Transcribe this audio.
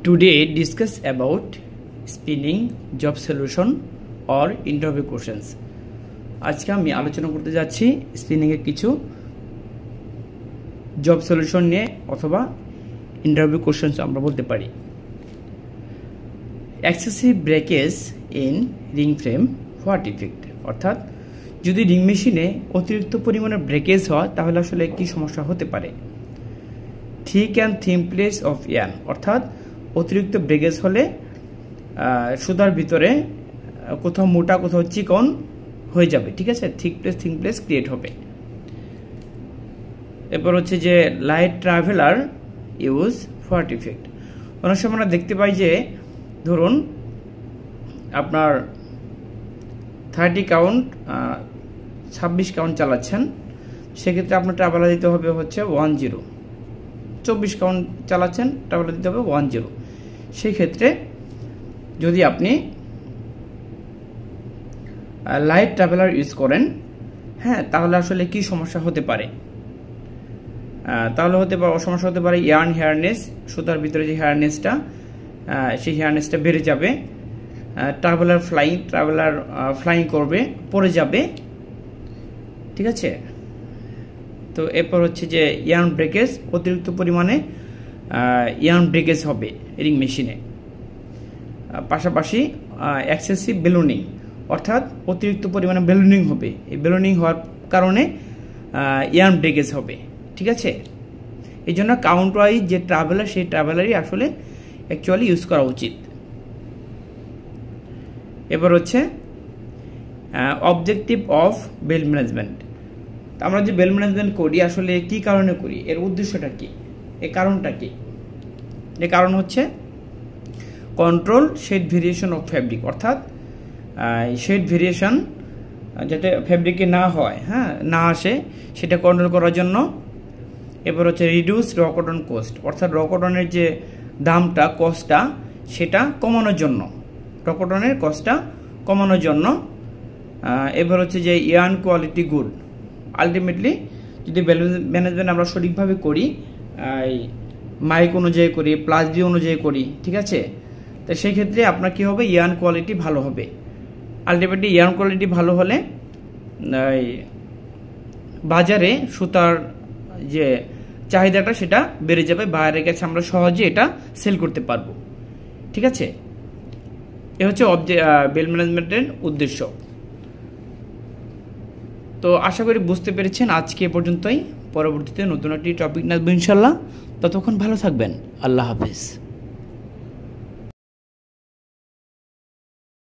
Today discuss about spinning job solution or interview questions. আজকে আমি আলোচনা করতে যাচ্ছি স্পিনিং এর কিছু জব সলিউশন নিয়ে অথবা ইন্টারভিউ কোশ্চেন্স আমরা বলতে পারি। Excessive breakage in ring frame what effect, অর্থাৎ যদি রিং মেশিনে অতিরিক্ত পরিমাণে ব্রেকেজ হয় তাহলে আসলে কি সমস্যা হতে পারে। Thick and thin place of yarn, অর্থাৎ অতিরিক্ত ব্রেকেজ হলে সুতার ভিতরে কোথাও মোটা কোথাও চিকন হয়ে যাবে, ঠিক আছে, থিন প্লেস ক্রিয়েট হবে। এরপর হচ্ছে যে light traveller use what effect. অনেক সময় আমরা দেখতে পাই যে ধরুন আপনার 30 কাউন্ট 26 কাউন্ট চালাচ্ছেন, সেক্ষেত্রে আপনার ট্রাভেলার দিতে হবে হচ্ছে 10। 24 কাউন্ট চালাচ্ছেন, ট্রাভেলার দিতে হবে 10। সেই ক্ষেত্রে যদি আপনি লাইট ট্রাভেলার ইউজ করেন, হ্যাঁ, তাহলে আসলে কি সমস্যা হতে পারে। তাহলে সমস্যা হতে পারে ইয়ার্ন হেয়ারনেস, সুতার ভিতরে যে হেয়ারনেসটা সেই হেয়ারনেসটা বেড়ে যাবে। ট্রাভেলার ফ্লাইং করবে, পড়ে যাবে, ঠিক আছে। তো এরপর হচ্ছে যে ইয়ার্ন ব্রেকেজ, অতিরিক্ত পরিমাণে ইয়ার্ন ব্রেকেজ হবে রিং মেশিনে। পাশাপাশি এক্সেসিভ বেলুনিং, অর্থাৎ অতিরিক্ত পরিমাণে বেলুনিং হবে। এই বেলুনিং হওয়ার কারণে ইয়ার্ন ব্রেকেজ হবে, ঠিক আছে। এই জন্য কাউন্ট ওয়াইজ যে ট্রাভেলার, সেই ট্রাভেলারই আসলে অ্যাকচুয়ালি ইউজ করা উচিত। এবার হচ্ছে অবজেক্টিভ অফ বেল্ট ম্যানেজমেন্ট। আমরা যে বেল্ট ম্যানেজমেন্ট করি আসলে কি কারণে করি, এর উদ্দেশ্যটা কি, এর কারণটা কি। এর কারণ হচ্ছে control shade variation of fabric, অর্থাৎ শেড ভেরিয়েশন যাতে ফ্যাব্রিকে না হয়, হ্যাঁ, না আসে, সেটা কন্ট্রোল করার জন্য। এবার হচ্ছে রিডিউস র কটন কস্ট, অর্থাৎ র কটনের যে দামটা, কস্টটা, সেটা কমানোর জন্য, র কটনের কস্টটা কমানোর জন্য। এবার হচ্ছে যে ইয়ার্ন কোয়ালিটি গুড। আলটিমেটলি যদি ম্যানেজমেন্ট আমরা সঠিকভাবে করি, মাইক অনুযায়ী করি, প্লাস বি অনুযায়ী করি, ঠিক আছে, তো সেই ক্ষেত্রে আপনার কি হবে, ইয়ার্ন কোয়ালিটি ভালো হবে। আলটিমেটলি ইয়ার্ন কোয়ালিটি ভালো হলে বাজারে সুতার যে চাহিদাটা সেটা বেড়ে যাবে, বাইরের কাছে আমরা সহজে এটা সেল করতে পারবো, ঠিক আছে। এ হচ্ছে বেল্ট ম্যানেজমেন্টের উদ্দেশ্য। তো আশা করি বুঝতে পেরেছেন। আজকে এ পর্যন্তই, পরবর্তীতে নতুন একটি টপিক নিয়ে আসবো ইনশাল্লাহ। ততক্ষণ ভালো থাকবেন। আল্লাহ হাফেজ।